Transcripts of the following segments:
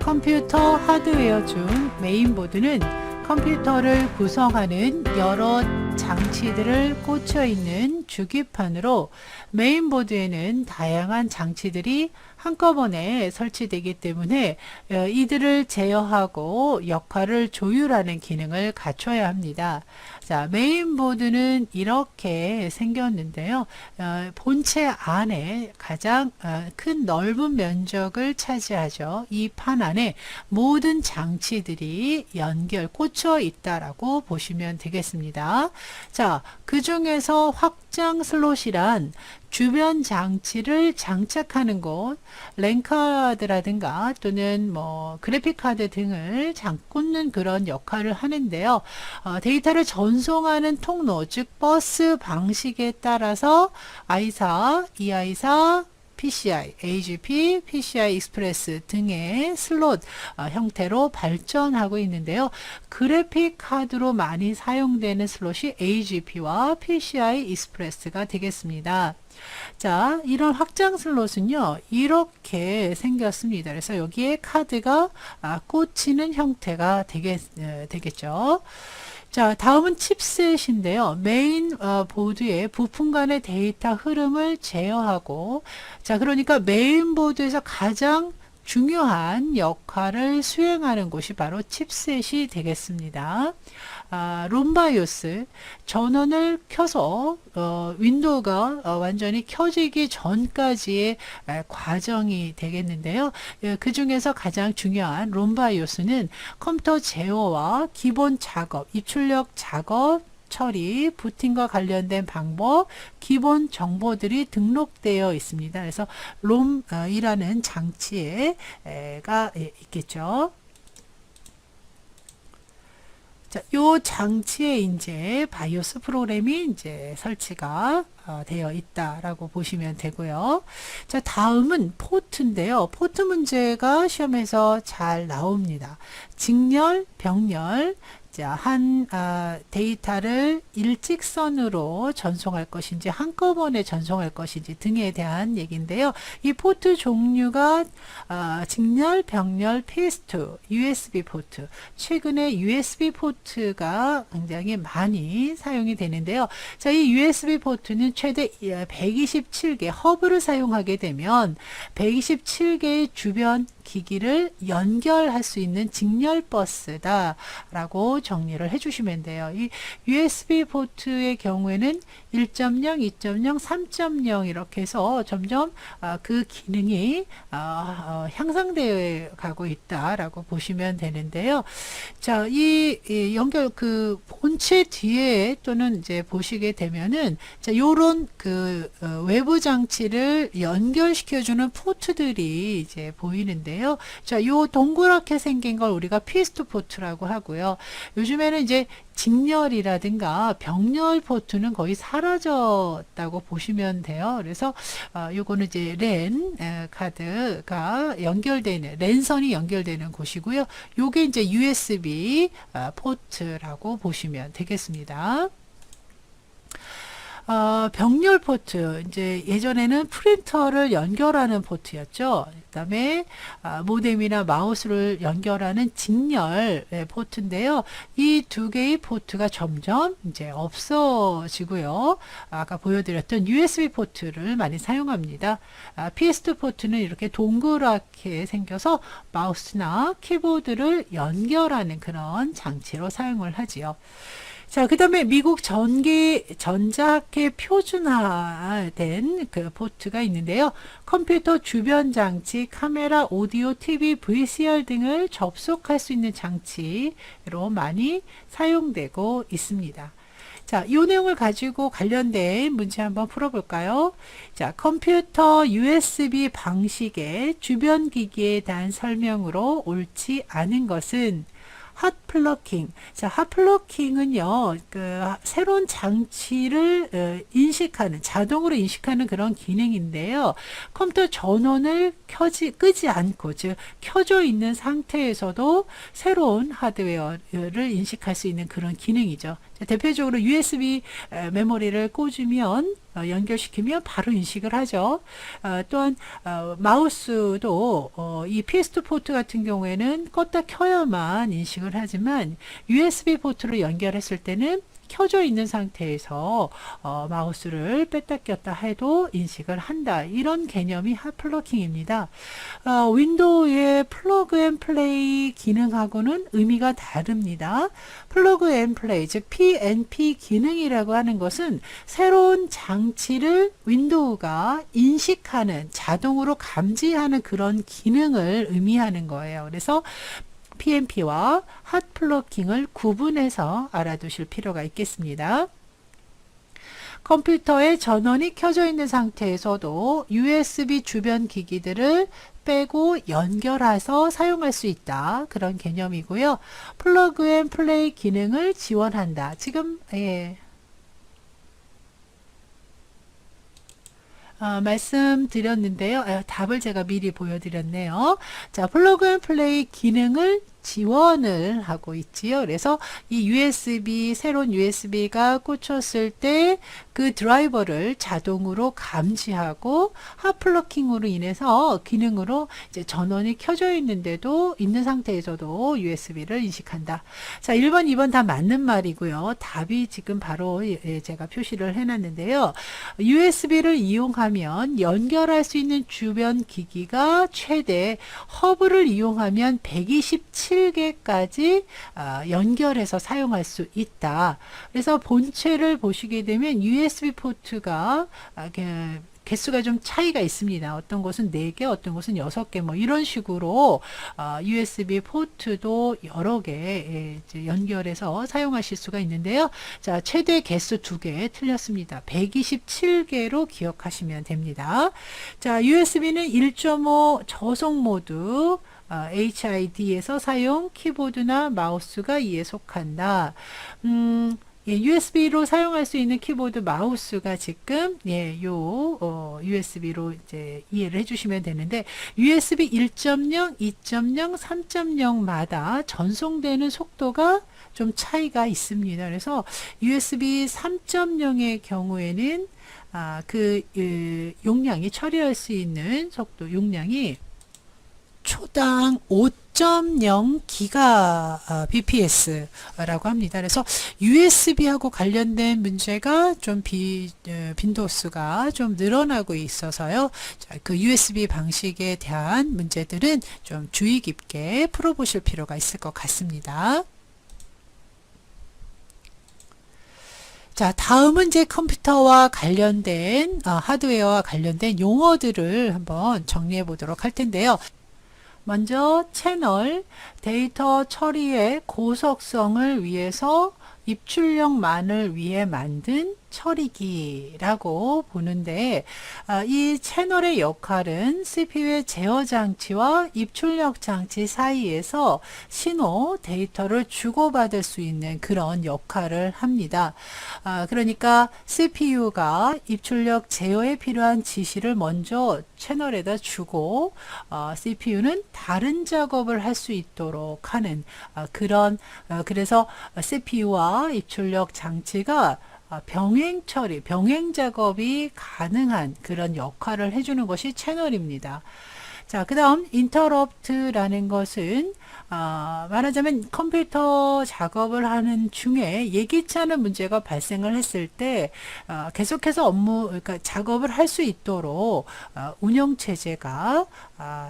컴퓨터 하드웨어 중 메인보드는 컴퓨터를 구성하는 여러 장치들을 꽂혀 있는 주기판으로 메인보드에는 다양한 장치들이 한꺼번에 설치되기 때문에 이들을 제어하고 역할을 조율하는 기능을 갖춰야 합니다. 자, 메인보드는 이렇게 생겼는데요. 본체 안에 가장 큰 넓은 면적을 차지하죠. 이 판 안에 모든 장치들이 꽂혀 있다라고 보시면 되겠습니다. 자, 그 중에서 확장 슬롯이란 주변 장치를 장착하는 곳, 랜카드라든가 또는 그래픽카드 등을 꽂는 그런 역할을 하는데요. 데이터를 전송하는 통로, 즉 버스 방식에 따라서 I4, EI4, PCI, AGP, PCI 익스프레스 등의 슬롯 형태로 발전하고 있는데요. 그래픽 카드로 많이 사용되는 슬롯이 AGP와 PCI 익스프레스가 되겠습니다. 자, 이런 확장 슬롯은요, 이렇게 생겼습니다. 그래서 여기에 카드가 꽂히는 형태가 되겠죠. 자, 다음은 칩셋인데요. 메인 보드의 부품 간의 데이터 흐름을 제어하고, 자, 그러니까 메인 보드에서 가장 중요한 역할을 수행하는 곳이 바로 칩셋이 되겠습니다. 롬바이오스 전원을 켜서 윈도우가 완전히 켜지기 전까지의 과정이 되겠는데요. 그 중에서 가장 중요한 롬바이오스는 컴퓨터 제어와 기본 작업, 입출력 작업 처리, 부팅과 관련된 방법, 기본 정보들이 등록되어 있습니다. 그래서 롬이라는 장치가 있겠죠. 자, 요 장치에 이제 바이오스 프로그램이 이제 설치가 되어 있다라고 보시면 되고요. 자, 다음은 포트인데요. 포트 문제가 시험에서 잘 나옵니다. 직렬, 병렬, 자, 한 데이터를 일직선으로 전송할 것인지 한꺼번에 전송할 것인지 등에 대한 얘기인데요. 이 포트 종류가 직렬, 병렬, PS2, USB 포트. 최근에 USB 포트가 굉장히 많이 사용이 되는데요. 자, 이 USB 포트는 최대 127개 허브를 사용하게 되면 127개의 주변 기기를 연결할 수 있는 직렬 버스다 라고 정리를 해주시면 돼요. 이 USB 포트의 경우에는 1.0, 2.0, 3.0 이렇게 해서 점점 그 기능이 향상되어 가고 있다라고 보시면 되는데요. 자, 이 연결 그 본체 뒤에 또는 이제 보시게 되면은 자, 요런 그 외부 장치를 연결시켜주는 포트들이 이제 보이는데요. 자, 요 동그랗게 생긴 걸 우리가 PS2 포트라고 하고요. 요즘에는 이제 직렬이라든가 병렬 포트는 거의 사라졌다고 보시면 돼요. 그래서 요거는 이제 랜 카드가 연결되는 랜선이 연결되는 곳이고요. 요게 이제 USB 포트라고 보시면 되겠습니다. 병렬 포트, 이제 예전에는 프린터를 연결하는 포트였죠. 그 다음에 모뎀이나 마우스를 연결하는 직렬 포트인데요. 이 두 개의 포트가 점점 이제 없어지고요. 아까 보여드렸던 USB 포트를 많이 사용합니다. PS2 포트는 이렇게 동그랗게 생겨서 마우스나 키보드를 연결하는 그런 장치로 사용을 하지요. 자, 그 다음에 미국 전자학회 표준화된 그 포트가 있는데요. 컴퓨터 주변 장치, 카메라, 오디오, TV, VCR 등을 접속할 수 있는 장치로 많이 사용되고 있습니다. 자, 이 내용을 가지고 관련된 문제 한번 풀어볼까요? 자, 컴퓨터 USB 방식의 주변 기기에 대한 설명으로 옳지 않은 것은 핫플러킹. 자, 핫플러킹은요, 새로운 장치를 자동으로 인식하는 그런 기능인데요. 컴퓨터 전원을 끄지 않고, 즉, 켜져 있는 상태에서도 새로운 하드웨어를 인식할 수 있는 그런 기능이죠. 자, 대표적으로 USB 메모리를 꽂으면 연결시키면 바로 인식을 하죠. 또한 마우스도 이 PS2 포트 같은 경우에는 껐다 켜야만 인식을 하지만 USB 포트로 연결했을 때는 켜져 있는 상태에서 마우스를 뺐다 꼈다 해도 인식을 한다. 이런 개념이 핫플러킹입니다. 윈도우의 플러그 앤 플레이 기능하고는 의미가 다릅니다. 플러그 앤 플레이, 즉 PNP 기능이라고 하는 것은 새로운 장치를 윈도우가 인식하는, 자동으로 감지하는 그런 기능을 의미하는 거예요. 그래서 PNP와 핫플러킹을 구분해서 알아두실 필요가 있겠습니다. 컴퓨터에 전원이 켜져 있는 상태에서도 USB 주변 기기들을 빼고 연결해서 사용할 수 있다. 그런 개념이고요. 플러그 앤 플레이 기능을 지원한다. 지금 말씀드렸는데요. 답을 제가 미리 보여드렸네요. 자, 플러그 앤 플레이 기능을 지원을 하고 있지요. 그래서 이 USB, 새로운 USB가 꽂혔을 때 그 드라이버를 자동으로 감지하고 핫플러킹으로 인해서 기능으로 이제 전원이 켜져 있는데도 있는 상태에서도 USB를 인식한다. 자, 1번, 2번 다 맞는 말이고요. 답이 지금 바로 제가 표시를 해놨는데요. USB를 이용하면 연결할 수 있는 주변 기기가 최대 허브를 이용하면 127개까지 연결해서 사용할 수 있다. 그래서 본체를 보시게 되면 USB 포트가 개수가 좀 차이가 있습니다. 어떤 곳은 4개, 어떤 곳은 6개, 뭐 이런 식으로 USB 포트도 여러 개 연결해서 사용하실 수가 있는데요. 자, 최대 개수 2개 틀렸습니다. 127개로 기억하시면 됩니다. 자, USB는 1.5 저속 모드 HID에서 사용, 키보드나 마우스가 이에 속한다. USB로 사용할 수 있는 키보드, 마우스가 지금 USB로 이제 이해를 해주시면 되는데 USB 1.0, 2.0, 3.0마다 전송되는 속도가 좀 차이가 있습니다. 그래서 USB 3.0의 경우에는 용량이 처리할 수 있는 속도 용량이 초당 5.0 기가 bps라고 합니다. 그래서 USB하고 관련된 문제가 좀 빈도수가 좀 늘어나고 있어서요. 자, 그 USB 방식에 대한 문제들은 좀 주의 깊게 풀어보실 필요가 있을 것 같습니다. 자, 다음은 이제 컴퓨터와 관련된 하드웨어와 관련된 용어들을 한번 정리해 보도록 할 텐데요. 먼저 채널, 데이터 처리의 고속성을 위해서 입출력만을 위해 만든 처리기라고 보는데 이 채널의 역할은 CPU의 제어 장치와 입출력 장치 사이에서 신호, 데이터를 주고받을 수 있는 그런 역할을 합니다. 그러니까 CPU가 입출력 제어에 필요한 지시를 먼저 채널에다 주고 CPU는 다른 작업을 할 수 있도록 하는 그래서 CPU와 입출력 장치가 병행 처리, 병행 작업이 가능한 그런 역할을 해주는 것이 채널입니다. 자, 그 다음 인터럽트라는 것은 말하자면 컴퓨터 작업을 하는 중에 예기치 않은 문제가 발생을 했을 때 계속해서 그러니까 작업을 할 수 있도록 운영체제가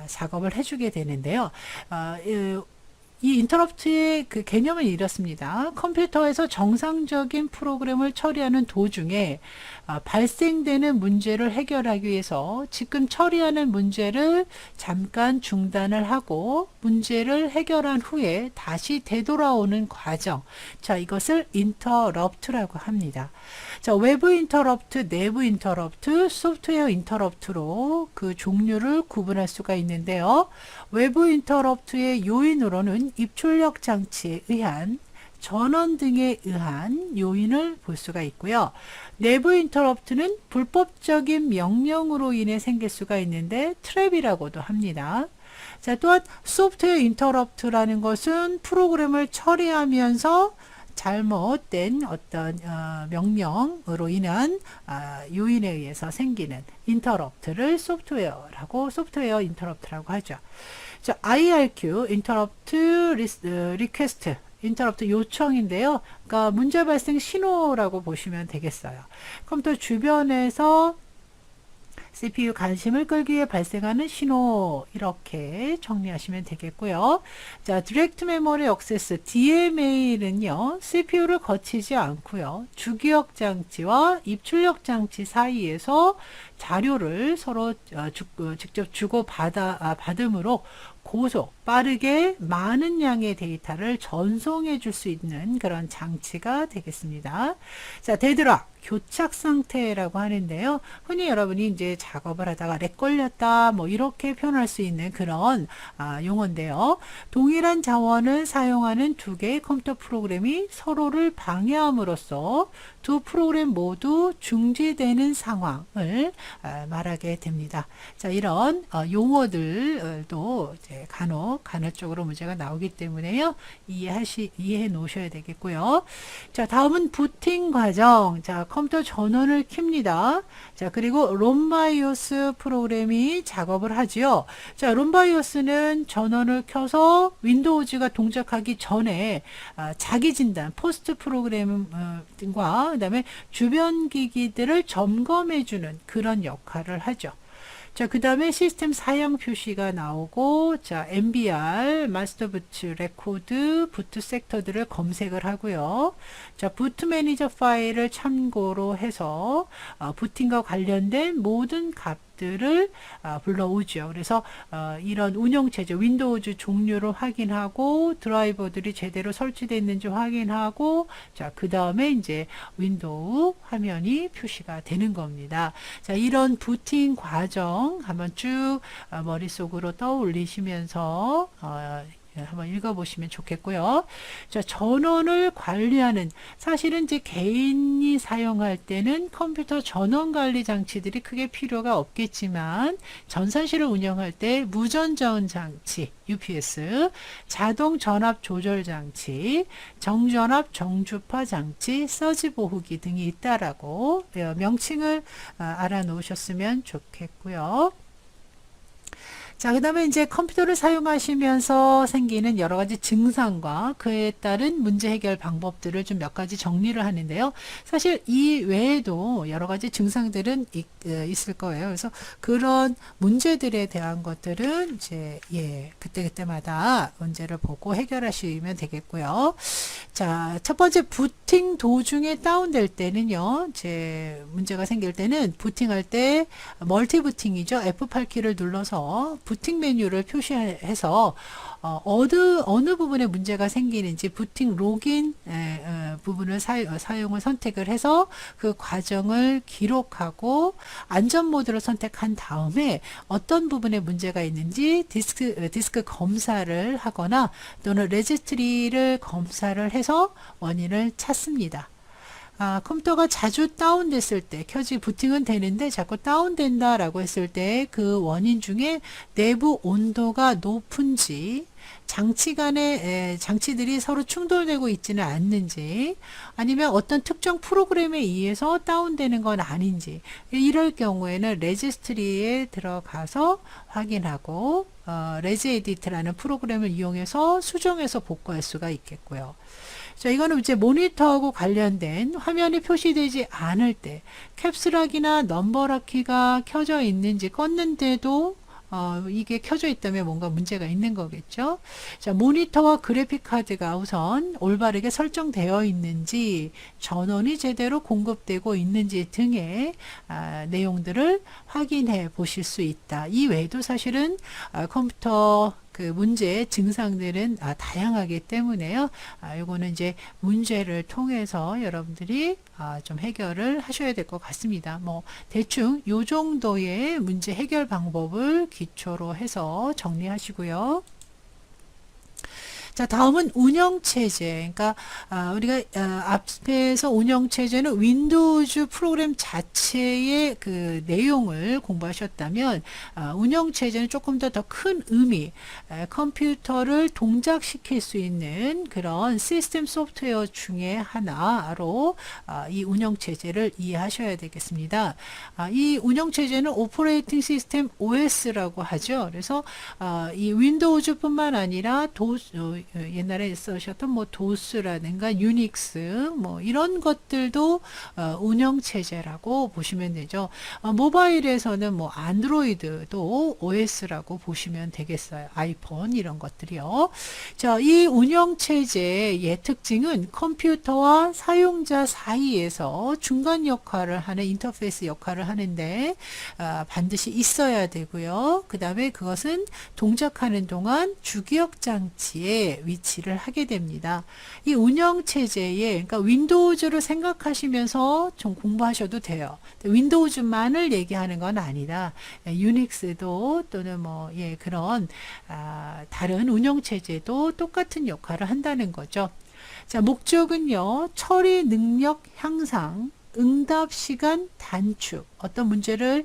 작업을 해주게 되는데요. 이 인터럽트의 그 개념은 이렇습니다. 컴퓨터에서 정상적인 프로그램을 처리하는 도중에 발생되는 문제를 해결하기 위해서 지금 처리하는 문제를 잠깐 중단을 하고 문제를 해결한 후에 다시 되돌아오는 과정. 자, 이것을 인터럽트라고 합니다. 자, 외부 인터럽트, 내부 인터럽트, 소프트웨어 인터럽트로 그 종류를 구분할 수가 있는데요. 외부 인터럽트의 요인으로는 입출력 장치에 의한 전원 등에 의한 요인을 볼 수가 있고요. 내부 인터럽트는 불법적인 명령으로 인해 생길 수가 있는데 트랩이라고도 합니다. 자, 또한 소프트웨어 인터럽트라는 것은 프로그램을 처리하면서 잘못된 어떤 명령으로 인한 요인에 의해서 생기는 인터럽트를 소프트웨어 인터럽트라고 하죠. 자, IRQ, Interrupt Request, 인터럽트 요청인데요. 그러니까 문제 발생 신호라고 보시면 되겠어요. 컴퓨터 주변에서 CPU 관심을 끌기 위해 발생하는 신호, 이렇게 정리하시면 되겠고요. 자, 디렉트 메모리 액세스 DMA는요, CPU를 거치지 않고요, 주기억 장치와 입출력 장치 사이에서 자료를 서로 직접 주고 받음으로 고속, 빠르게 많은 양의 데이터를 전송해 줄 수 있는 그런 장치가 되겠습니다. 자, 데드락, 교착 상태라고 하는데요. 흔히 여러분이 이제 작업을 하다가 렉 걸렸다, 뭐 이렇게 표현할 수 있는 그런 용어인데요. 동일한 자원을 사용하는 두 개의 컴퓨터 프로그램이 서로를 방해함으로써 두 프로그램 모두 중지되는 상황을 말하게 됩니다. 자, 이런 용어들도 이제 간헐적으로 문제가 나오기 때문에요. 이해해 놓으셔야 되겠고요. 자, 다음은 부팅 과정. 자, 컴퓨터 전원을 켭니다. 자, 그리고 롬바이오스 프로그램이 작업을 하지요. 자, 롬바이오스는 전원을 켜서 윈도우즈가 동작하기 전에 자기 진단, 포스트 프로그램과 그 다음에 주변 기기들을 점검해주는 그런 역할을 하죠. 자, 그 다음에 시스템 사양 표시가 나오고, 자, MBR, 마스터 부트, 레코드, 부트 섹터들을 검색을 하고요. 자, 부트 매니저 파일을 참고로 해서 부팅과 관련된 모든 값들을 불러오죠. 그래서 이런 운영체제, 윈도우즈 종류를 확인하고, 드라이버들이 제대로 설치되어 있는지 확인하고, 자, 그 다음에 이제 윈도우 화면이 표시가 되는 겁니다. 자, 이런 부팅 과정 한번 쭉 머릿속으로 떠올리시면서 한번 읽어보시면 좋겠고요. 자, 전원을 관리하는, 사실은 이제 개인이 사용할 때는 컴퓨터 전원 관리 장치들이 크게 필요가 없겠지만, 전산실을 운영할 때 무전자원 장치, UPS, 자동 전압 조절 장치, 정전압 정주파 장치, 서지 보호기 등이 있다라고 명칭을 알아놓으셨으면 좋겠고요. 자, 그 다음에 이제 컴퓨터를 사용하시면서 생기는 여러 가지 증상과 그에 따른 문제 해결 방법들을 좀 몇 가지 정리를 하는데요. 사실 이 외에도 여러 가지 증상들은 있을 거예요. 그래서 그런 문제들에 대한 것들은 이제, 그때그때마다 문제를 보고 해결하시면 되겠고요. 자, 첫 번째 부팅 도중에 다운될 때는요, 이제 문제가 생길 때는 부팅할 때 멀티 부팅이죠. F8키를 눌러서 부팅 메뉴를 표시해서 어느 부분에 문제가 생기는지 부팅 로긴 부분을 사용을 선택을 해서 그 과정을 기록하고 안전 모드를 선택한 다음에 어떤 부분에 문제가 있는지 디스크 검사를 하거나 또는 레지스트리를 검사를 해서 원인을 찾습니다. 컴퓨터가 자주 다운됐을 때, 부팅은 되는데 자꾸 다운된다 라고 했을 때 그 원인 중에 내부 온도가 높은지, 장치 간의 장치들이 서로 충돌되고 있지는 않는지, 아니면 어떤 특정 프로그램에 의해서 다운되는 건 아닌지, 이럴 경우에는 레지스트리에 들어가서 확인하고 레지 에디트라는 프로그램을 이용해서 수정해서 복구할 수가 있겠고요. 자, 이거는 이제 모니터하고 관련된 화면이 표시되지 않을 때 캡슐락이나 넘버락 키가 켜져 있는지 껐는데도 이게 켜져 있다면 뭔가 문제가 있는 거겠죠. 자, 모니터와 그래픽 카드가 우선 올바르게 설정되어 있는지, 전원이 제대로 공급되고 있는지 등의 내용들을 확인해 보실 수 있다. 이 외에도 사실은 컴퓨터 그 문제의 증상들은 다양하기 때문에요. 이거는 이제 문제를 통해서 여러분들이 좀 해결을 하셔야 될 것 같습니다. 뭐 대충 요 정도의 문제 해결 방법을 기초로 해서 정리하시고요. 자, 다음은 운영체제. 그러니까 우리가 앞에서 운영체제는 윈도우즈 프로그램 자체의 그 내용을 공부하셨다면 운영체제는 조금 더 큰 의미, 컴퓨터를 동작시킬 수 있는 그런 시스템 소프트웨어 중에 하나로 이 운영체제를 이해하셔야 되겠습니다. 이 운영체제는 오퍼레이팅 시스템 OS라고 하죠. 그래서 이 윈도우즈뿐만 아니라 옛날에 쓰셨던 뭐 도스라든가 유닉스 뭐 이런 것들도 운영체제라고 보시면 되죠. 모바일에서는 뭐 안드로이드도 OS라고 보시면 되겠어요. 아이폰 이런 것들이요. 자, 이 운영체제의 특징은 컴퓨터와 사용자 사이에서 중간 역할을 하는 인터페이스 역할을 하는데 반드시 있어야 되고요. 그 다음에 그것은 동작하는 동안 주기억 장치에 위치를 하게 됩니다. 이 운영체제에 그러니까 윈도우즈를 생각하시면서 좀 공부하셔도 돼요. 윈도우즈만을 얘기하는 건 아니라 유닉스도 또는 뭐 그런 다른 운영체제도 똑같은 역할을 한다는 거죠. 자, 목적은요, 처리 능력 향상, 응답 시간 단축. 어떤 문제를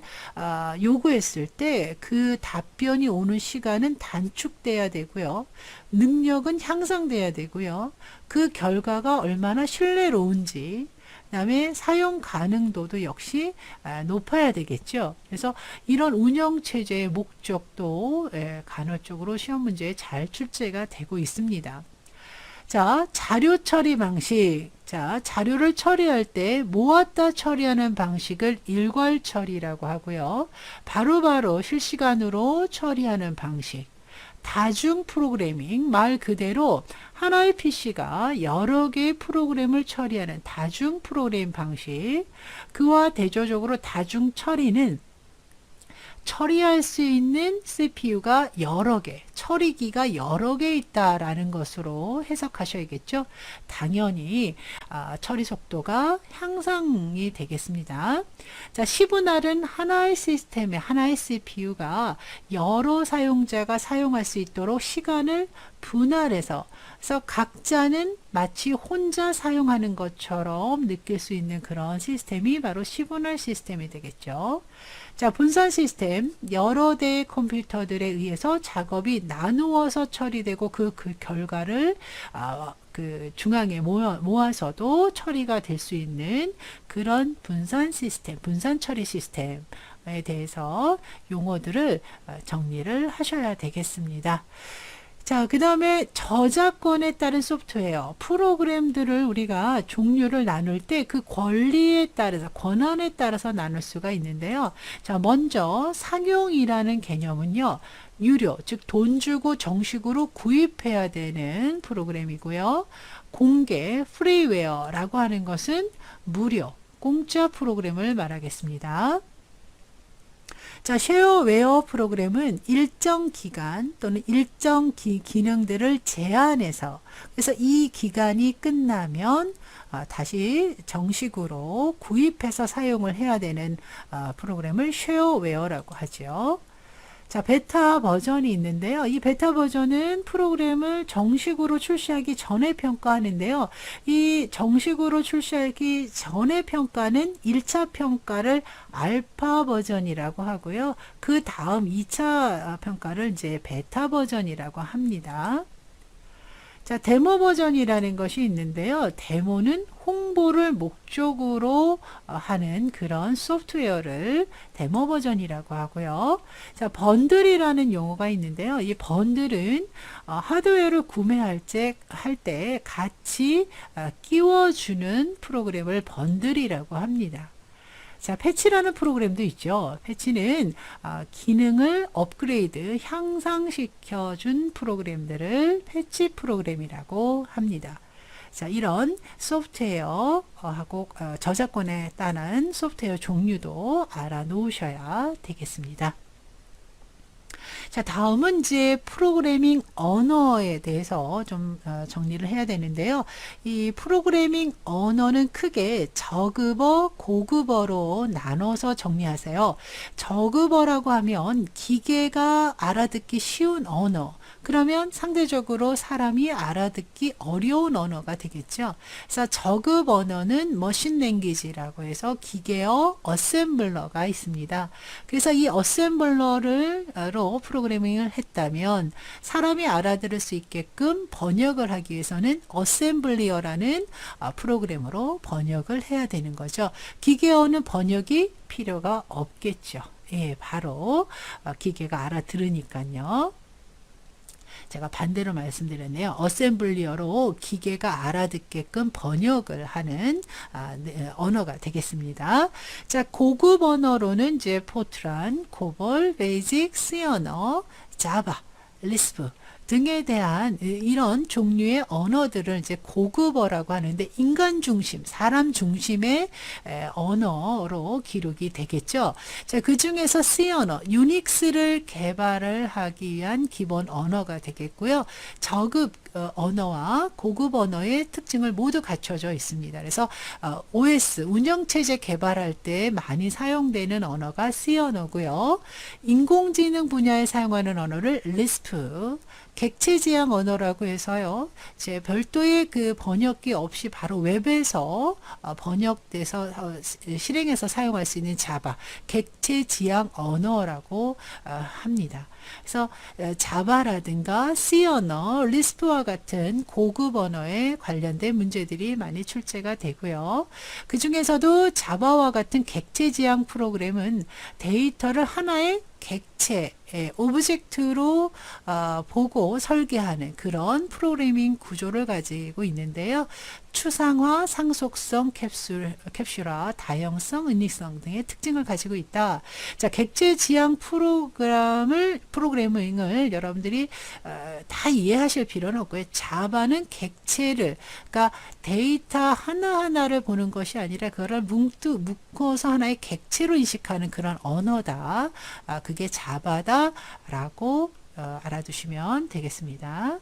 요구했을 때 그 답변이 오는 시간은 단축돼야 되고요. 능력은 향상돼야 되고요. 그 결과가 얼마나 신뢰로운지, 그다음에 사용 가능도도 역시 높아야 되겠죠. 그래서 이런 운영 체제의 목적도 간헐적으로 시험 문제에 잘 출제가 되고 있습니다. 자, 자료 처리 방식. 자, 자료를 처리할 때 모았다 처리하는 방식을 일괄 처리라고 하고요. 바로바로 실시간으로 처리하는 방식. 다중 프로그래밍, 말 그대로 하나의 PC가 여러 개의 프로그램을 처리하는 다중 프로그램 방식. 그와 대조적으로 다중 처리는 처리할 수 있는 CPU가 여러 개, 처리기가 여러 개 있다라는 것으로 해석하셔야겠죠. 당연히 처리 속도가 향상이 되겠습니다. 자, 시분할은 하나의 시스템에 하나의 CPU가 여러 사용자가 사용할 수 있도록 시간을 분할해서 그래서 각자는 마치 혼자 사용하는 것처럼 느낄 수 있는 그런 시스템이 바로 시분할 시스템이 되겠죠. 자, 분산 시스템, 여러 대의 컴퓨터들에 의해서 작업이 나누어서 처리되고 그 결과를 그 중앙에 모아서도 처리가 될 수 있는 그런 분산 시스템, 분산 처리 시스템에 대해서 용어들을 정리를 하셔야 되겠습니다. 자, 그 다음에 저작권에 따른 소프트웨어, 프로그램들을 우리가 종류를 나눌 때 그 권리에 따라서, 권한에 따라서 나눌 수가 있는데요. 자, 먼저 상용이라는 개념은요, 유료, 즉 돈 주고 정식으로 구입해야 되는 프로그램이고요. 공개, 프리웨어라고 하는 것은 무료, 공짜 프로그램을 말하겠습니다. 자, 쉐어웨어 프로그램은 일정 기간 또는 일정 기능들을 제한해서 그래서 이 기간이 끝나면 다시 정식으로 구입해서 사용을 해야 되는 프로그램을 쉐어웨어라고 하죠. 자, 베타 버전이 있는데요. 이 베타 버전은 프로그램을 정식으로 출시하기 전에 평가하는데요. 이 정식으로 출시하기 전에 평가는 1차 평가를 알파 버전이라고 하고요. 그 다음 2차 평가를 이제 베타 버전이라고 합니다. 자, 데모 버전이라는 것이 있는데요. 데모는 홍보를 목적으로 하는 그런 소프트웨어를 데모 버전이라고 하고요. 자, 번들이라는 용어가 있는데요. 이 번들은 하드웨어를 구매할 때 같이 끼워주는 프로그램을 번들이라고 합니다. 자, 패치라는 프로그램도 있죠. 패치는 기능을 업그레이드, 향상시켜준 프로그램들을 패치 프로그램이라고 합니다. 자, 이런 소프트웨어하고 저작권에 따른 소프트웨어 종류도 알아놓으셔야 되겠습니다. 자, 다음은 이제 프로그래밍 언어에 대해서 좀 정리를 해야 되는데요. 이 프로그래밍 언어는 크게 저급어, 고급어로 나눠서 정리하세요. 저급어라고 하면 기계가 알아듣기 쉬운 언어, 그러면 상대적으로 사람이 알아듣기 어려운 언어가 되겠죠. 그래서 저급 언어는 머신 랭귀지라고 해서 기계어 어셈블러가 있습니다. 그래서 이 어셈블러로 프로그래밍을 했다면 사람이 알아들을 수 있게끔 번역을 하기 위해서는 어셈블리어라는 프로그램으로 번역을 해야 되는 거죠. 기계어는 번역이 필요가 없겠죠. 예, 바로 기계가 알아들으니까요. 제가 반대로 말씀드렸네요. 어셈블리어로 기계가 알아듣게끔 번역을 하는 언어가 되겠습니다. 자, 고급 언어로는 이제 포트란, 코볼, 베이직, C 언어, 자바, 리스프 등에 대한 이런 종류의 언어들을 이제 고급어라고 하는데 인간 중심, 사람 중심의 언어로 기록이 되겠죠. 자, 그 중에서 C 언어, 유닉스를 개발을 하기 위한 기본 언어가 되겠고요. 저급 언어와 고급 언어의 특징을 모두 갖춰져 있습니다. 그래서 OS, 운영체제 개발할 때 많이 사용되는 언어가 C 언어고요. 인공지능 분야에 사용하는 언어를 리스프, 객체지향 언어라고 해서요. 이제 별도의 그 번역기 없이 바로 웹에서 번역돼서 실행해서 사용할 수 있는 자바, 객체지향 언어라고 합니다. 그래서 자바라든가 C 언어, 리스프와 같은 고급 언어에 관련된 문제들이 많이 출제가 되고요. 그 중에서도 자바와 같은 객체지향 프로그램은 데이터를 하나의 객체, 오브젝트로 보고 설계하는 그런 프로그래밍 구조를 가지고 있는데요. 추상화, 상속성, 캡슐화, 다형성, 은닉성 등의 특징을 가지고 있다. 자, 객체 지향 프로그래밍을 여러분들이 다 이해하실 필요는 없고요. 자바는 객체를, 그러니까 데이터 하나하나를 보는 것이 아니라 그거를 묶어서 하나의 객체로 인식하는 그런 언어다. 그게 자바다 라고 알아두시면 되겠습니다.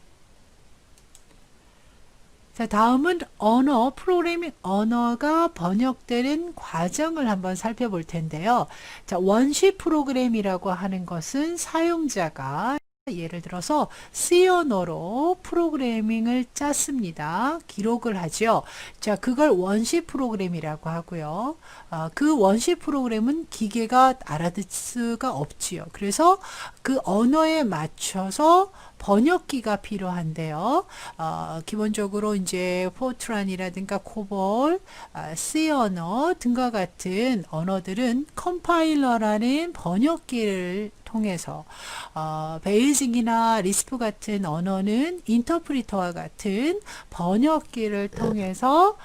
자, 다음은 언어, 프로그래밍 언어가 번역되는 과정을 한번 살펴볼 텐데요. 자, 원시 프로그램이라고 하는 것은 사용자가 예를 들어서 C 언어로 프로그래밍을 짰습니다. 기록을 하죠. 자, 그걸 원시 프로그램이라고 하고요. 그 원시 프로그램은 기계가 알아듣을 수가 없지요. 그래서 그 언어에 맞춰서 번역기가 필요한데요. 기본적으로 이제 포트란이라든가 코볼, C 언어 등과 같은 언어들은 컴파일러라는 번역기를 통해서 베이직이나 리스프 같은 언어는 인터프리터와 같은 번역기를 통해서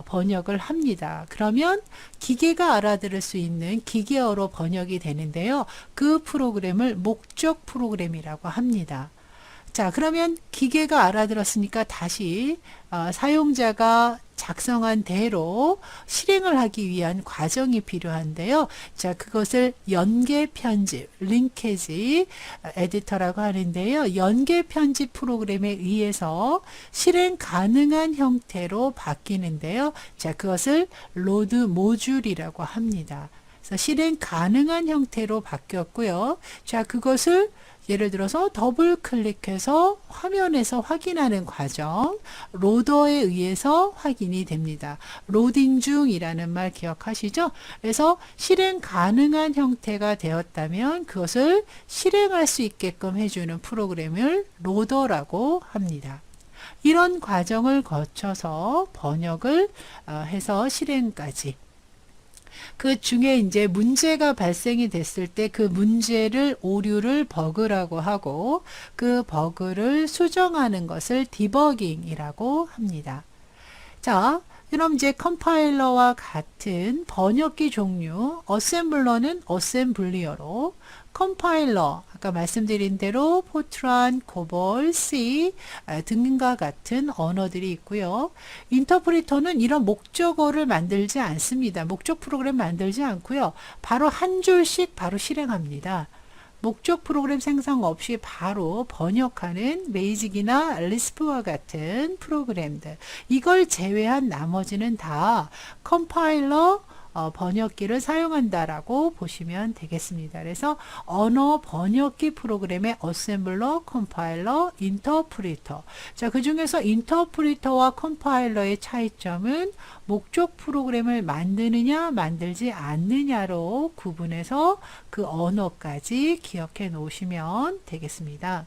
번역을 합니다. 그러면 기계가 알아들을 수 있는 기계어로 번역이 되는데요. 그 프로그램을 목적 프로그램이라고 합니다. 자, 그러면 기계가 알아들었으니까 다시 사용자가 작성한 대로 실행을 하기 위한 과정이 필요한데요. 자, 그것을 연계 편집, 링케지 에디터라고 하는데요. 연계 편집 프로그램에 의해서 실행 가능한 형태로 바뀌는데요. 자, 그것을 로드 모듈이라고 합니다. 그래서 실행 가능한 형태로 바뀌었고요. 자, 그것을 예를 들어서 더블 클릭해서 화면에서 확인하는 과정, 로더에 의해서 확인이 됩니다. 로딩 중이라는 말 기억하시죠? 그래서 실행 가능한 형태가 되었다면 그것을 실행할 수 있게끔 해주는 프로그램을 로더라고 합니다. 이런 과정을 거쳐서 번역을 해서 실행까지 그 중에 이제 문제가 발생이 됐을 때 그 문제를 오류를 버그라고 하고 그 버그를 수정하는 것을 디버깅이라고 합니다. 자, 그럼 이제 컴파일러와 같은 번역기 종류, 어셈블러는 어셈블리어로, 컴파일러, 아까 말씀드린 대로 포트란, 코볼, C 등과 같은 언어들이 있고요. 인터프리터는 이런 목적어를 만들지 않습니다. 목적 프로그램 만들지 않고요. 바로 한 줄씩 바로 실행합니다. 목적 프로그램 생성 없이 바로 번역하는 베이직이나 리스프와 같은 프로그램들. 이걸 제외한 나머지는 다 컴파일러, 번역기를 사용한다라고 보시면 되겠습니다. 그래서 언어 번역기 프로그램의 어셈블러, 컴파일러, 인터프리터. 자, 그 중에서 인터프리터와 컴파일러의 차이점은 목적 프로그램을 만드느냐 만들지 않느냐로 구분해서 그 언어까지 기억해 놓으시면 되겠습니다.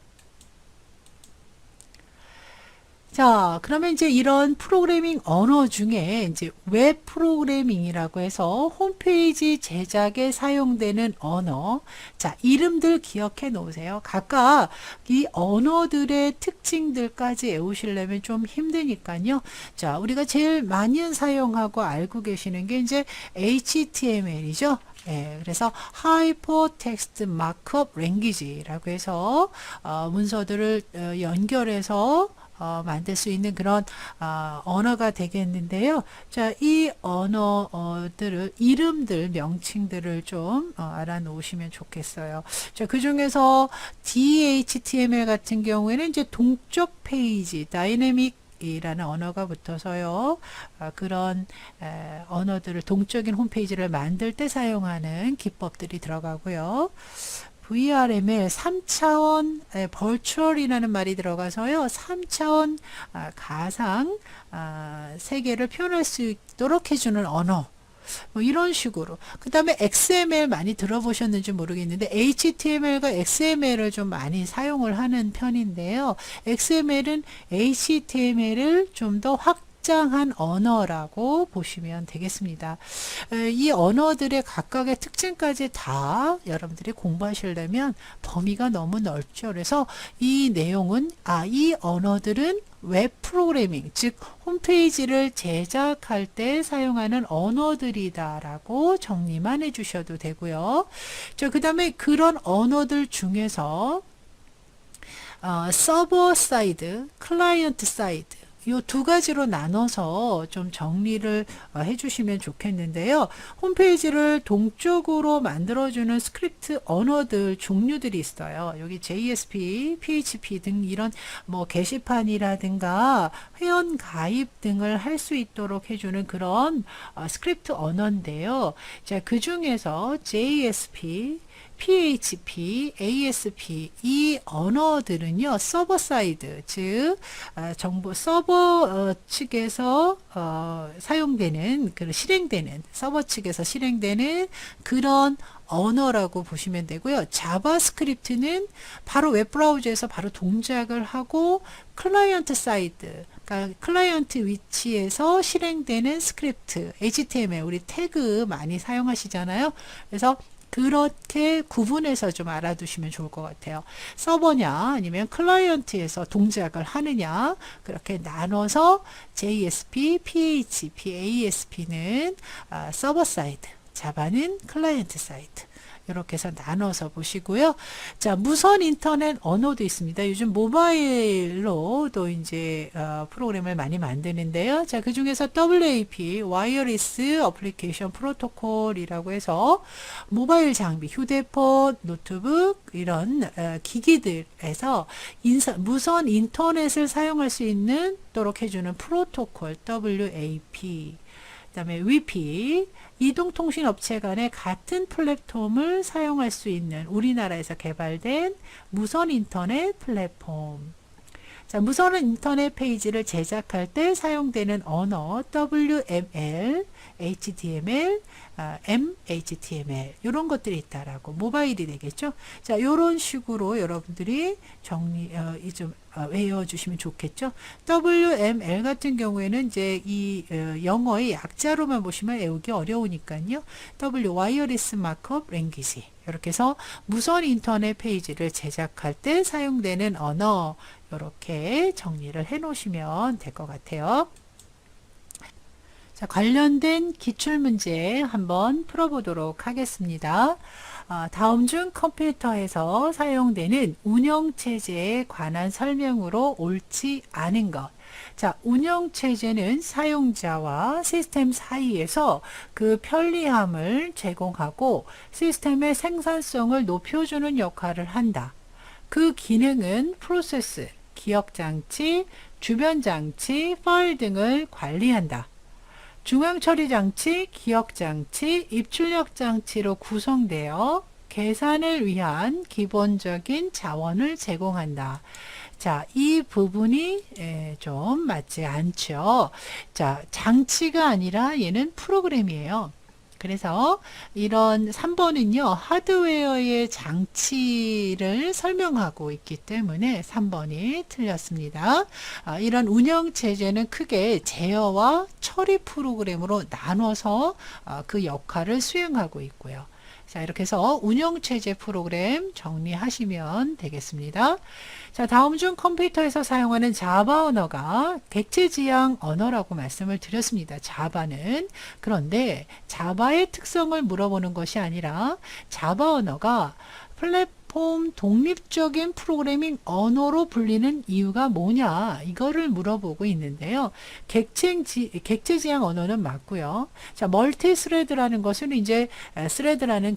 자, 그러면 이제 이런 프로그래밍 언어 중에 이제 웹 프로그래밍이라고 해서 홈페이지 제작에 사용되는 언어. 자, 이름들 기억해 놓으세요. 각각 이 언어들의 특징들까지 외우시려면 좀 힘드니까요. 자, 우리가 제일 많이 사용하고 알고 계시는 게 이제 HTML이죠. 예, 그래서 Hypertext Markup Language라고 해서 문서들을 연결해서 만들 수 있는 그런 언어가 되겠는데요. 자, 이 언어들을 이름들, 명칭들을 좀 알아놓으시면 좋겠어요. 자, 그 중에서 DHTML 같은 경우에는 이제 동적 페이지, 다이내믹 이라는 언어가 붙어서요. 그런 언어들을 동적인 홈페이지를 만들 때 사용하는 기법들이 들어가고요. VRML 3차원 벌추얼이라는 말이 들어가서요. 3차원 가상 세계를 표현할 수 있도록 해주는 언어. 뭐 이런 식으로. 그 다음에 XML 많이 들어보셨는지 모르겠는데 HTML과 XML을 좀 많이 사용을 하는 편인데요. XML은 HTML을 좀 더 확장한 언어라고 보시면 되겠습니다. 이 언어들의 각각의 특징까지 다 여러분들이 공부하시려면 범위가 너무 넓죠. 그래서 이 내용은 이 언어들은 웹 프로그래밍, 즉 홈페이지를 제작할 때 사용하는 언어들이다 라고 정리만 해주셔도 되고요. 그 다음에 그런 언어들 중에서 서버 사이드, 클라이언트 사이드 이 두 가지로 나눠서 좀 정리를 해주시면 좋겠는데요. 홈페이지를 동적으로 만들어주는 스크립트 언어들 종류들이 있어요. 여기 JSP, PHP 등 이런 뭐 게시판이라든가 회원 가입 등을 할 수 있도록 해주는 그런 스크립트 언어인데요. 자, 그 중에서 JSP, PHP, ASP 이 언어들은요 서버 사이드 즉 정보 서버 측에서 사용되는 실행되는 서버 측에서 실행되는 그런 언어라고 보시면 되고요. 자바스크립트는 바로 웹브라우저에서 바로 동작을 하고 클라이언트 사이드 그러니까 클라이언트 위치에서 실행되는 스크립트 HTML 우리 태그 많이 사용하시잖아요. 그래서 그렇게 구분해서 좀 알아두시면 좋을 것 같아요. 서버냐 아니면 클라이언트에서 동작을 하느냐 그렇게 나눠서 JSP, PHP, ASP는 서버 사이드, 자바는 클라이언트 사이드 이렇게 해서 나눠서 보시고요. 자, 무선 인터넷 언어도 있습니다. 요즘 모바일로도 이제 프로그램을 많이 만드는데요. 자, 그 중에서 WAP, 와이어리스 어플리케이션 프로토콜이라고 해서 모바일 장비, 휴대폰, 노트북 이런 기기들에서 무선 인터넷을 사용할 수 있도록 해주는 프로토콜 WAP. 그 다음에 WIPI 이동통신업체 간의 같은 플랫폼을 사용할 수 있는 우리나라에서 개발된 무선 인터넷 플랫폼. 자, 무선 인터넷 페이지를 제작할 때 사용되는 언어 WML, HTML, MHTML 이런 것들이 있다라고 모바일이 되겠죠. 자, 이런 식으로 여러분들이 좀 외워주시면 좋겠죠. WML 같은 경우에는 이제 이 영어의 약자로만 보시면 외우기 어려우니까요. W 와이어리스 마크업 랭귀지 이렇게 해서 무선 인터넷 페이지를 제작할 때 사용되는 언어 이렇게 정리를 해 놓으시면 될 것 같아요. 자, 관련된 기출문제 한번 풀어보도록 하겠습니다. 다음 중 컴퓨터에서 사용되는 운영체제에 관한 설명으로 옳지 않은 것. 자, 운영체제는 사용자와 시스템 사이에서 그 편리함을 제공하고 시스템의 생산성을 높여주는 역할을 한다. 그 기능은 프로세스, 기억장치, 주변장치, 파일 등을 관리한다. 중앙처리장치, 기억장치, 입출력장치로 구성되어 계산을 위한 기본적인 자원을 제공한다. 자, 이 부분이 좀 맞지 않죠. 자, 장치가 아니라 얘는 프로그램이에요. 그래서 이런 3번은요, 하드웨어의 장치를 설명하고 있기 때문에 3번이 틀렸습니다. 이런 운영체제는 크게 제어와 처리 프로그램으로 나눠서 그 역할을 수행하고 있고요. 자, 이렇게 해서 운영체제 프로그램 정리하시면 되겠습니다. 자, 다음 중 컴퓨터에서 사용하는 자바 언어가 객체지향 언어라고 말씀을 드렸습니다. 자바는. 그런데 자바의 특성을 물어보는 것이 아니라 자바 언어가 플랫폼 독립적인 프로그래밍 언어로 불리는 이유가 뭐냐, 이거를 물어보고 있는데요. 객체지향 언어는 맞고요. 자, 멀티 스레드라는 것은 이제 스레드라는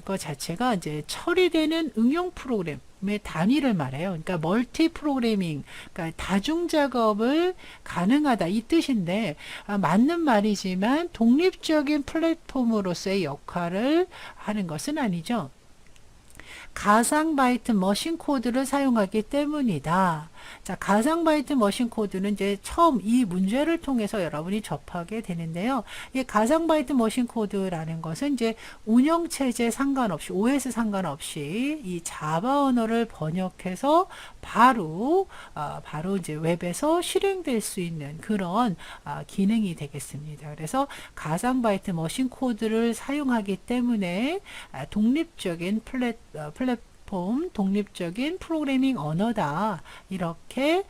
것 자체가 이제 처리되는 응용 프로그램 의 단위를 말해요. 그러니까 멀티 프로그래밍, 그러니까 다중 작업을 가능하다, 이 뜻인데 맞는 말이지만 독립적인 플랫폼으로서의 역할을 하는 것은 아니죠. 가상 바이트 머신 코드를 사용하기 때문이다. 자, 가상 바이트 머신 코드는 이제 처음 이 문제를 통해서 여러분이 접하게 되는데요. 이 가상 바이트 머신 코드라는 것은 이제 운영체제 상관없이, OS 상관없이 이 자바 언어를 번역해서 바로 이제 웹에서 실행될 수 있는 그런 기능이 되겠습니다. 그래서 가상 바이트 머신 코드를 사용하기 때문에 독립적인 플랫폼 독립적인 프로그래밍 언어다, 이렇게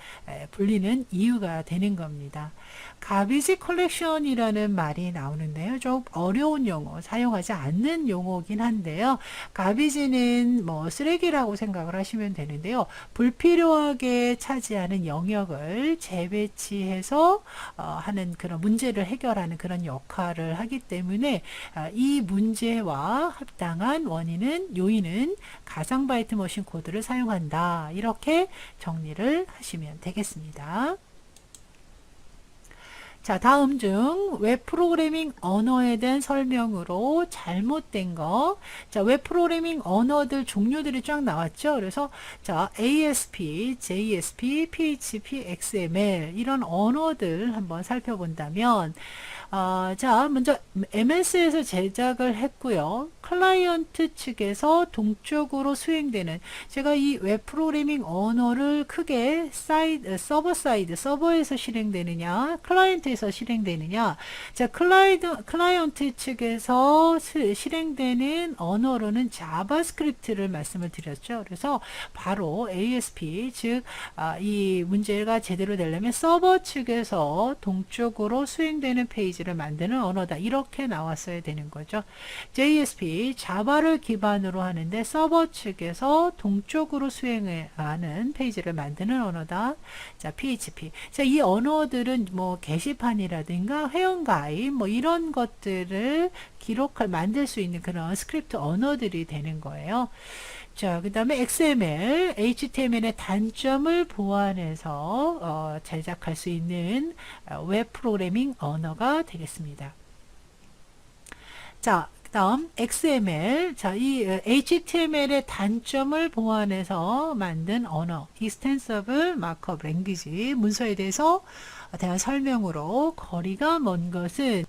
불리는 이유가 되는 겁니다. 가비지 컬렉션이라는 말이 나오는데요. 좀 어려운 용어, 사용하지 않는 용어긴 한데요. 가비지는 뭐 쓰레기라고 생각을 하시면 되는데요. 불필요하게 차지하는 영역을 재배치해서 하는 그런 문제를 해결하는 그런 역할을 하기 때문에 이 문제와 합당한 요인은 가상 바이트 머신 코드를 사용한다, 이렇게 정리를 하시면 되겠습니다. 자, 다음 중 웹 프로그래밍 언어에 대한 설명으로 잘못된 거. 자, 웹 프로그래밍 언어들 종류들이 쫙 나왔죠. 그래서 자, ASP, JSP, PHP, XML 이런 언어들 한번 살펴본다면 자, 먼저 MS에서 제작을 했고요. 클라이언트 측에서 동적으로 수행되는, 제가 이 웹 프로그래밍 언어를 크게 서버에서 실행되느냐, 클라이언트에서 실행되느냐. 자, 클라이언트 측에서 실행되는 언어로는 자바스크립트를 말씀을 드렸죠. 그래서 바로 ASP, 즉 이 문제가 제대로 되려면 서버 측에서 동적으로 수행되는 페이지를 만드는 언어다, 이렇게 나왔어야 되는 거죠. JSP, 자바를 기반으로 하는데 서버 측에서 동적으로 수행하는 페이지를 만드는 언어다. 자, PHP. 자, 이 언어들은 뭐 게시판이라든가 회원가입 뭐 이런 것들을 만들 수 있는 그런 스크립트 언어들이 되는 거예요. 자, 그 다음에 XML, HTML의 단점을 보완해서 제작할 수 있는 웹 프로그래밍 언어가 되겠습니다. 자, 그 다음 XML. 자, 이 HTML의 단점을 보완해서 만든 언어, Extensible Markup Language. 문서에 대해서 대한 설명으로, 거리가 먼 것은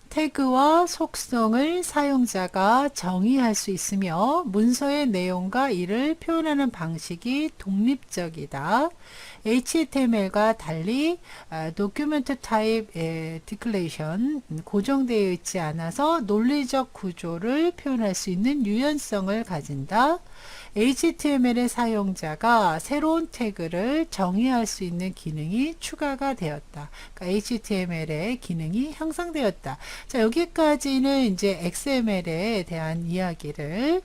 태그와 속성을 사용자가 정의할 수 있으며 문서의 내용과 이를 표현하는 방식이 독립적이다. HTML과 달리 Document Type Declaration 고정되어 있지 않아서 논리적 구조를 표현할 수 있는 유연성을 가진다. HTML의 사용자가 새로운 태그를 정의할 수 있는 기능이 추가가 되었다. 그러니까 HTML의 기능이 향상되었다. 자, 여기까지는 이제 XML에 대한 이야기를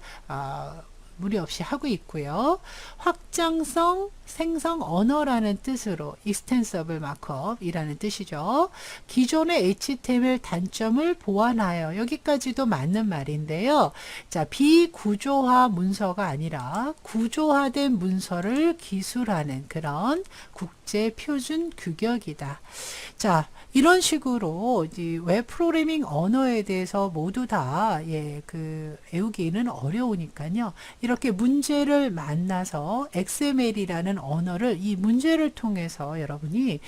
무리 없이 하고 있고요. 확장성 생성 언어라는 뜻으로 extensible markup이라는 뜻이죠. 기존의 HTML 단점을 보완하여, 여기까지도 맞는 말인데요. 자, 비구조화 문서가 아니라 구조화된 문서를 기술하는 그런 국제 표준 규격이다. 자, 이런 식으로 이제 웹 프로그래밍 언어에 대해서 모두 다 외우기는 어려우니까요. 이렇게 문제를 만나서 XML이라는 언어를 이 문제를 통해서 여러분이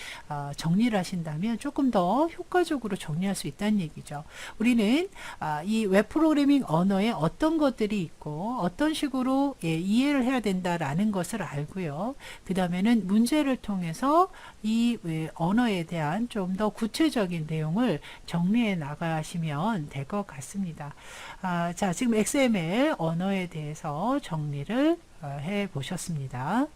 정리를 하신다면 조금 더 효과적으로 정리할 수 있다는 얘기죠. 우리는 이 웹 프로그래밍 언어에 어떤 것들이 있고 어떤 식으로 이해를 해야 된다라는 것을 알고요. 그 다음에는 문제를 통해서 이 언어에 대한 좀 더 구체적인 내용을 정리해 나가시면 될 것 같습니다. 자, 지금 XML 언어에 대해서 정리를 해 보셨습니다.